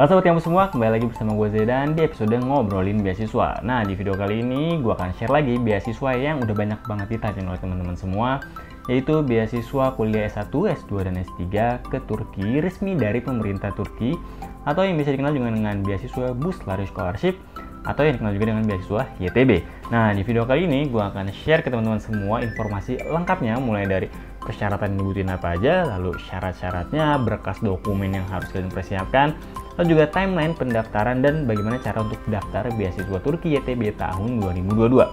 Halo sobat kampus semua, kembali lagi bersama gue Zedan di episode ngobrolin beasiswa. Nah, di video kali ini gue akan share lagi beasiswa yang udah banyak banget ditanyain oleh teman-teman semua, yaitu beasiswa kuliah S1, S2, dan S3 ke Turki resmi dari pemerintah Turki, atau yang bisa dikenal juga dengan beasiswa Bursary Scholarship, atau yang dikenal juga dengan beasiswa YTB. Nah, di video kali ini gue akan share ke teman-teman semua informasi lengkapnya, mulai dari persyaratan yang dibutuhin apa aja, lalu syarat-syaratnya, berkas dokumen yang harus kalian persiapkan, lalu juga timeline pendaftaran dan bagaimana cara untuk daftar beasiswa Turki YTB tahun 2022.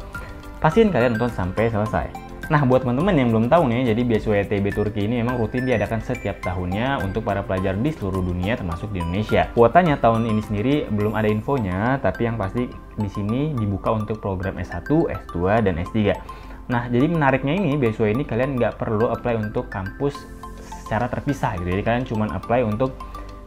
Pastiin kalian nonton sampai selesai. Nah, buat teman-teman yang belum tahu nih, jadi beasiswa YTB Turki ini memang rutin diadakan setiap tahunnya untuk para pelajar di seluruh dunia termasuk di Indonesia. Kuotanya tahun ini sendiri belum ada infonya, tapi yang pasti di sini dibuka untuk program S1, S2, dan S3. Nah, jadi menariknya ini, beasiswa ini kalian nggak perlu apply untuk kampus secara terpisah gitu. Jadi kalian cuma apply untuk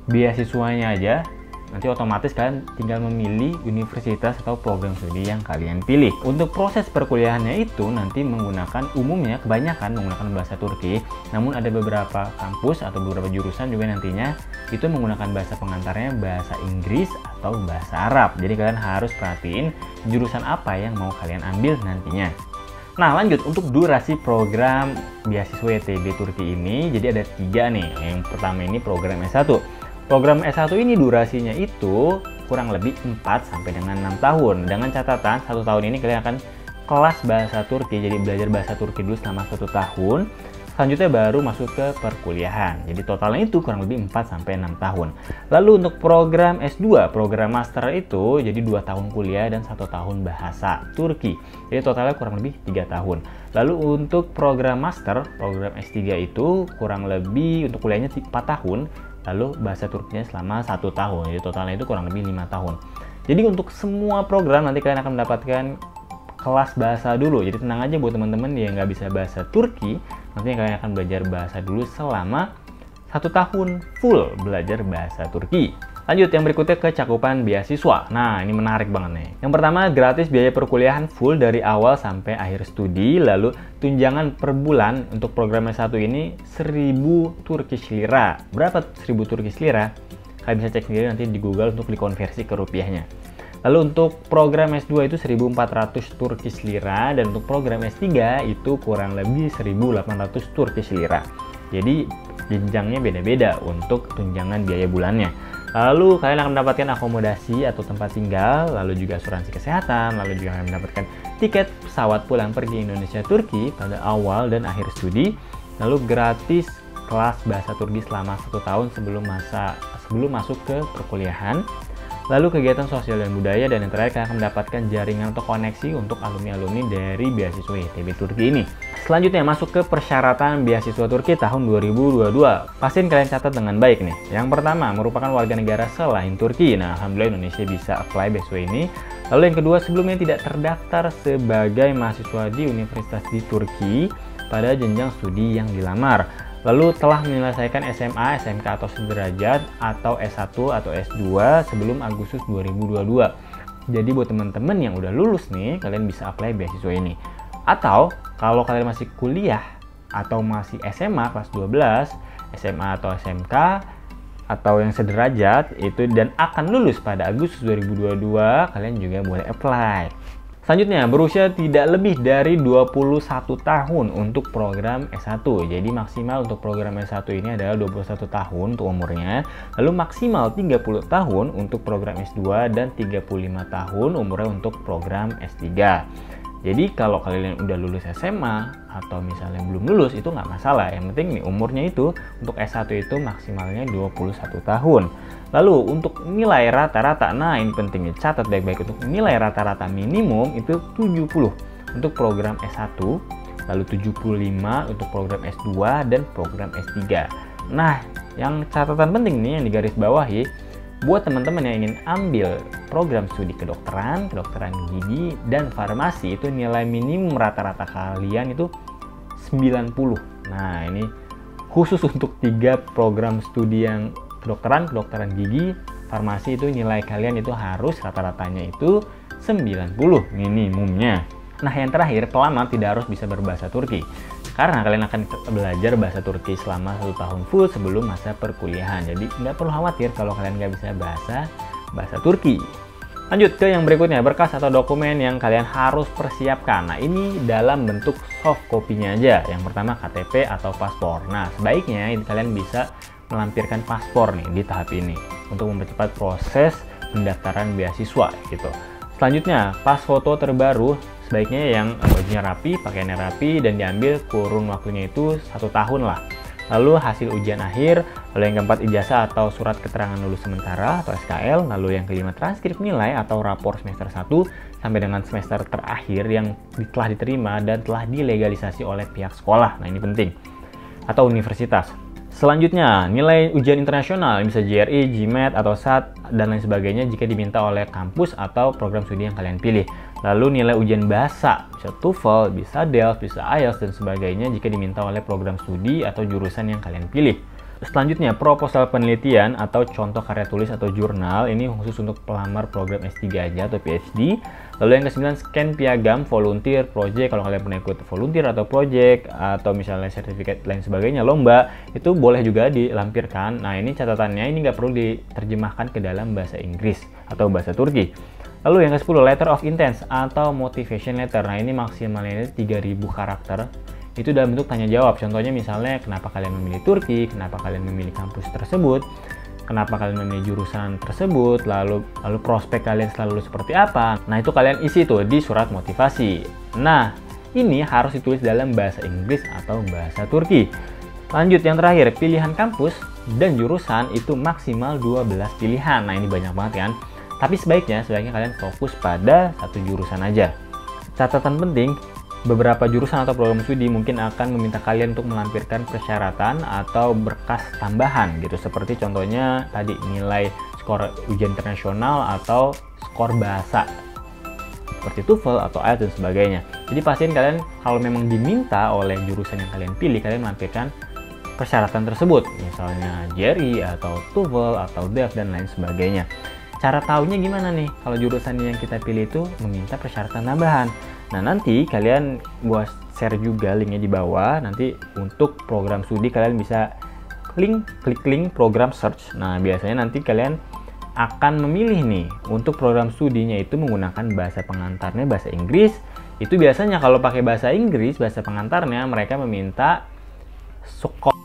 beasiswanya aja. Nanti otomatis kalian tinggal memilih universitas atau program studi yang kalian pilih. Untuk proses perkuliahannya itu nanti umumnya kebanyakan menggunakan bahasa Turki. Namun ada beberapa kampus atau beberapa jurusan juga nantinya itu menggunakan bahasa pengantarnya bahasa Inggris atau bahasa Arab. Jadi kalian harus perhatiin jurusan apa yang mau kalian ambil nantinya. Nah, lanjut untuk durasi program beasiswa YTB Turki ini, jadi ada 3 nih. Yang pertama ini program S1. Program S1 ini durasinya itu kurang lebih 4 sampai dengan 6 tahun. Dengan catatan 1 tahun ini kalian akan kelas bahasa Turki, jadi belajar bahasa Turki dulu selama 1 tahun. Selanjutnya baru masuk ke perkuliahan. Jadi totalnya itu kurang lebih 4 sampai 6 tahun. Lalu untuk program S2, program master itu jadi 2 tahun kuliah dan 1 tahun bahasa Turki. Jadi totalnya kurang lebih 3 tahun. Lalu untuk program master, program S3 itu kurang lebih untuk kuliahnya 4 tahun. Lalu bahasa Turkinya selama 1 tahun. Jadi totalnya itu kurang lebih 5 tahun. Jadi untuk semua program nanti kalian akan mendapatkan kelas bahasa dulu. Jadi tenang aja buat teman-teman yang nggak bisa bahasa Turki, nanti kalian akan belajar bahasa dulu selama 1 tahun full belajar bahasa Turki. Lanjut yang berikutnya ke cakupan beasiswa. Nah, ini menarik banget nih. Yang pertama, gratis biaya perkuliahan full dari awal sampai akhir studi. Lalu tunjangan per bulan untuk program S1 ini 1000 Turkish lira. Berapa 1000 Turkish lira? Kalian bisa cek sendiri nanti di Google untuk dikonversi ke rupiahnya. Lalu untuk program S2 itu 1400 Turkish lira, dan untuk program S3 itu kurang lebih 1800 Turkish lira. Jadi jenjangnya beda-beda untuk tunjangan biaya bulannya. Lalu kalian akan mendapatkan akomodasi atau tempat tinggal, lalu juga asuransi kesehatan, lalu juga akan mendapatkan tiket pesawat pulang pergi Indonesia Turki pada awal dan akhir studi, lalu gratis kelas bahasa Turki selama 1 tahun sebelum masuk ke perkuliahan. Lalu kegiatan sosial dan budaya, dan yang terakhir kalian akan mendapatkan jaringan atau koneksi untuk alumni-alumni dari beasiswa YTB Turki ini. Selanjutnya masuk ke persyaratan beasiswa Turki tahun 2022. Pastiin kalian catat dengan baik nih. Yang pertama, merupakan warga negara selain Turki. Nah, alhamdulillah Indonesia bisa apply beasiswa ini. Lalu yang kedua, sebelumnya tidak terdaftar sebagai mahasiswa di universitas di Turki pada jenjang studi yang dilamar. Lalu telah menyelesaikan SMA, SMK atau sederajat, atau S1 atau S2 sebelum Agustus 2022. Jadi buat teman-teman yang udah lulus nih, kalian bisa apply beasiswa ini. Atau kalau kalian masih kuliah atau masih SMA kelas 12, SMA atau SMK atau yang sederajat itu dan akan lulus pada Agustus 2022, kalian juga boleh apply. Selanjutnya, berusia tidak lebih dari 21 tahun untuk program S1. Jadi maksimal untuk program S1 ini adalah 21 tahun untuk umurnya. Lalu maksimal 30 tahun untuk program S2 dan 35 tahun umurnya untuk program S3. Jadi kalau kalian udah lulus SMA atau misalnya belum lulus itu nggak masalah. Yang penting nih umurnya itu untuk S1 itu maksimalnya 21 tahun. Lalu untuk nilai rata-rata, nah ini pentingnya catat baik-baik, untuk nilai rata-rata minimum itu 70 untuk program S1, lalu 75 untuk program S2 dan program S3. Nah, yang catatan penting nih yang digarisbawahi, buat teman-teman yang ingin ambil program studi kedokteran gigi, dan farmasi itu nilai minimum rata-rata kalian itu 90. Nah, ini khusus untuk 3 program studi yang kedokteran gigi, farmasi itu nilai kalian itu harus rata-ratanya itu 90 minimumnya. Nah, yang terakhir, pelamar tidak harus bisa berbahasa Turki. Karena kalian akan belajar bahasa Turki selama 1 tahun full sebelum masa perkuliahan. Jadi nggak perlu khawatir kalau kalian nggak bisa bahasa Turki. Lanjut ke yang berikutnya, berkas atau dokumen yang kalian harus persiapkan. Nah, ini dalam bentuk soft copy-nya aja. Yang pertama KTP atau paspor. Nah, sebaiknya kalian bisa melampirkan paspor nih di tahap ini untuk mempercepat proses pendaftaran beasiswa gitu. Selanjutnya, pas foto terbaru sebaiknya yang bajunya rapi, pakaiannya rapi, dan diambil kurun waktunya itu 1 tahun lah. Lalu hasil ujian akhir, lalu yang keempat ijazah atau surat keterangan lulus sementara atau SKL, lalu yang kelima transkrip nilai atau rapor semester 1 sampai dengan semester terakhir yang telah diterima dan telah dilegalisasi oleh pihak sekolah. Nah, ini penting. Atau universitas. Selanjutnya, nilai ujian internasional, bisa GRE, GMAT, atau SAT, dan lain sebagainya jika diminta oleh kampus atau program studi yang kalian pilih. Lalu nilai ujian bahasa, bisa TOEFL, bisa DELF, bisa IELTS, dan sebagainya jika diminta oleh program studi atau jurusan yang kalian pilih. Selanjutnya, proposal penelitian atau contoh karya tulis atau jurnal, ini khusus untuk pelamar program S3 aja atau PhD. Lalu yang ke-9, scan piagam, volunteer, project, kalau kalian pernah ikut volunteer atau project, atau misalnya sertifikat lain sebagainya, lomba, itu boleh juga dilampirkan. Nah, ini catatannya, ini nggak perlu diterjemahkan ke dalam bahasa Inggris atau bahasa Turki. Lalu yang ke-10, letter of intent atau motivation letter. Nah, ini maksimalnya 3000 karakter. Itu dalam bentuk tanya jawab. Contohnya misalnya kenapa kalian memilih Turki, kenapa kalian memilih kampus tersebut, kenapa kalian memilih jurusan tersebut, lalu prospek kalian selalu seperti apa. Nah, itu kalian isi tuh di surat motivasi. Nah, ini harus ditulis dalam bahasa Inggris atau bahasa Turki. Lanjut yang terakhir, pilihan kampus dan jurusan itu maksimal 12 pilihan. Nah, ini banyak banget kan. Tapi sebaiknya kalian fokus pada satu jurusan aja. Catatan penting, beberapa jurusan atau program studi mungkin akan meminta kalian untuk melampirkan persyaratan atau berkas tambahan gitu. Seperti contohnya tadi nilai skor ujian internasional atau skor bahasa seperti TOEFL atau IELTS dan sebagainya. Jadi pastiin kalian kalau memang diminta oleh jurusan yang kalian pilih, kalian melampirkan persyaratan tersebut. Misalnya GRE atau TOEFL atau DELF dan lain sebagainya. Cara taunya gimana nih? Kalau jurusan yang kita pilih itu meminta persyaratan tambahan. Nah, nanti kalian gua share juga linknya di bawah. Nanti untuk program studi kalian bisa klik link program search. Nah, biasanya nanti kalian akan memilih nih untuk program studinya itu menggunakan bahasa pengantarnya bahasa Inggris. Itu biasanya kalau pakai bahasa Inggris, bahasa pengantarnya mereka meminta skor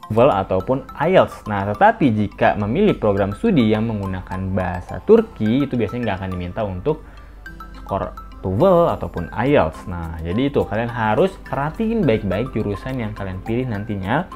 TOEFL ataupun IELTS. Nah, tetapi jika memilih program studi yang menggunakan bahasa Turki, itu biasanya nggak akan diminta untuk skor TOEFL ataupun IELTS. Nah, jadi itu kalian harus perhatiin baik-baik jurusan yang kalian pilih nantinya.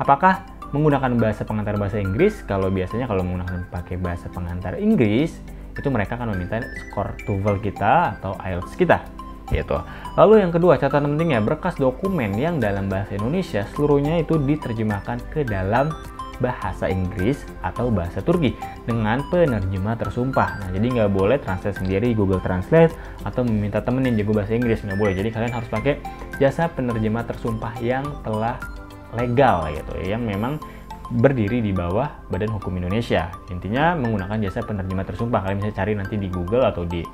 Apakah menggunakan bahasa pengantar bahasa Inggris? Kalau biasanya kalau menggunakan pakai bahasa pengantar Inggris, itu mereka akan meminta skor TOEFL kita atau IELTS kita. Gitu. Lalu yang kedua, catatan pentingnya, berkas dokumen yang dalam bahasa Indonesia seluruhnya itu diterjemahkan ke dalam bahasa Inggris atau bahasa Turki dengan penerjemah tersumpah. Nah, jadi nggak boleh translate sendiri, Google Translate, atau meminta temen yang jago bahasa Inggris, nggak boleh. Jadi kalian harus pakai jasa penerjemah tersumpah yang telah legal gitu, yang memang berdiri di bawah Badan Hukum Indonesia. Intinya menggunakan jasa penerjemah tersumpah. Kalian bisa cari nanti di Google atau di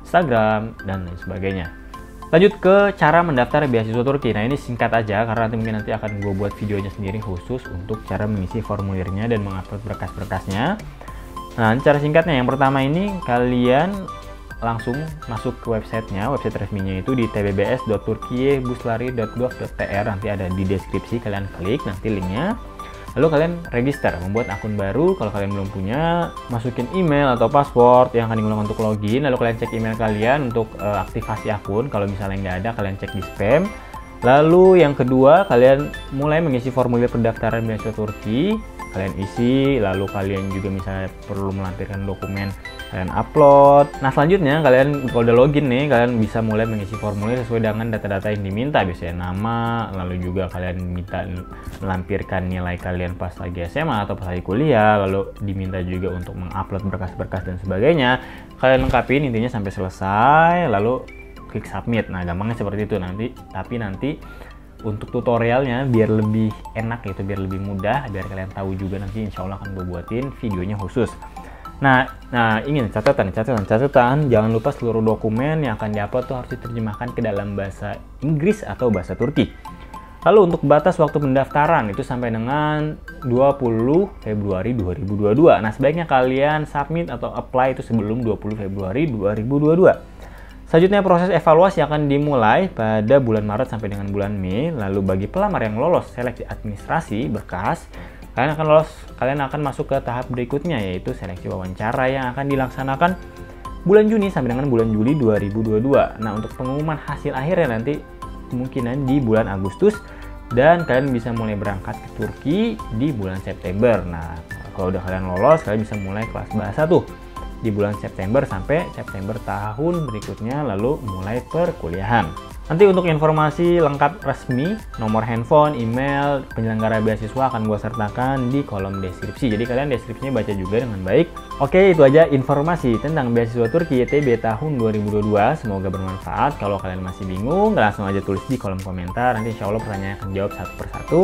Instagram dan lain sebagainya. Lanjut ke cara mendaftar beasiswa Turki. Nah, ini singkat aja karena nanti akan gue buat videonya sendiri khusus untuk cara mengisi formulirnya dan mengupload berkas-berkasnya. Nah, cara singkatnya yang pertama ini kalian langsung masuk ke websitenya, website resminya itu di tbbs.turkiyebuslari.gov.tr, nanti ada di deskripsi, kalian klik nanti linknya. Lalu kalian register, membuat akun baru. Kalau kalian belum punya, masukin email atau password yang akan digunakan untuk login. Lalu kalian cek email kalian untuk aktivasi akun. Kalau misalnya nggak ada, kalian cek di spam. Lalu yang kedua, kalian mulai mengisi formulir pendaftaran beasiswa Turki. Kalian isi, lalu kalian juga misalnya perlu melampirkan dokumen, kalian upload. Nah, selanjutnya kalian kalau udah login nih, kalian bisa mulai mengisi formulir sesuai dengan data-data yang diminta, biasanya nama, lalu juga kalian minta melampirkan nilai kalian pas lagi SMA atau pas lagi kuliah, lalu diminta juga untuk mengupload berkas-berkas dan sebagainya. Kalian lengkapin intinya sampai selesai, lalu klik submit. Nah, gampangnya seperti itu nanti, tapi nanti untuk tutorialnya biar lebih enak gitu, biar lebih mudah, biar kalian tahu juga nanti insya Allah akan gue buatin videonya khusus. Nah ingin catatan, jangan lupa seluruh dokumen yang akan diupload tuh harus diterjemahkan ke dalam bahasa Inggris atau bahasa Turki. Lalu untuk batas waktu pendaftaran itu sampai dengan 20 Februari 2022. Nah, sebaiknya kalian submit atau apply itu sebelum 20 Februari 2022. Selanjutnya proses evaluasi akan dimulai pada bulan Maret sampai dengan bulan Mei. Lalu bagi pelamar yang lolos seleksi administrasi berkas, kalian akan masuk ke tahap berikutnya, yaitu seleksi wawancara yang akan dilaksanakan bulan Juni sampai dengan bulan Juli 2022. Nah, untuk pengumuman hasil akhirnya nanti kemungkinan di bulan Agustus, dan kalian bisa mulai berangkat ke Turki di bulan September. Nah, kalau udah kalian lolos, kalian bisa mulai kelas bahasa tuh di bulan September sampai September tahun berikutnya, lalu mulai perkuliahan. Nanti untuk informasi lengkap resmi, nomor handphone, email penyelenggara beasiswa akan gue sertakan di kolom deskripsi. Jadi kalian deskripsinya baca juga dengan baik. Oke, itu aja informasi tentang beasiswa Turki YTB tahun 2022. Semoga bermanfaat. Kalau kalian masih bingung, langsung aja tulis di kolom komentar. Nanti insya Allah pertanyaan akan jawab satu persatu.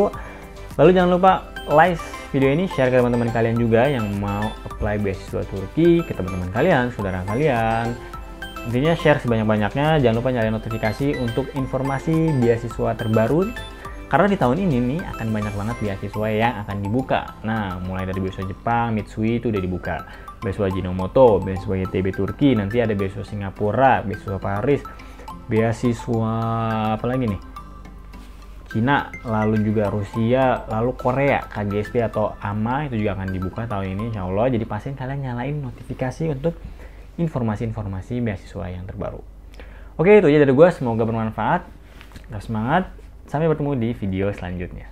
Lalu jangan lupa like video ini, share ke teman-teman kalian juga yang mau apply beasiswa Turki, ke teman-teman kalian, saudara kalian. Intinya share sebanyak-banyaknya, jangan lupa nyalain notifikasi untuk informasi beasiswa terbaru. Karena di tahun ini nih akan banyak banget beasiswa yang akan dibuka. Nah, mulai dari beasiswa Jepang, Mitsui itu udah dibuka. Beasiswa Ajinomoto, beasiswa YTB Turki, nanti ada beasiswa Singapura, beasiswa Paris, beasiswa apa lagi nih? Cina, lalu juga Rusia, lalu Korea, KGSP atau AMA itu juga akan dibuka tahun ini insya Allah. Jadi pastiin kalian nyalain notifikasi untuk informasi-informasi beasiswa yang terbaru. Oke, itu aja dari gue. Semoga bermanfaat. Terus semangat. Sampai bertemu di video selanjutnya.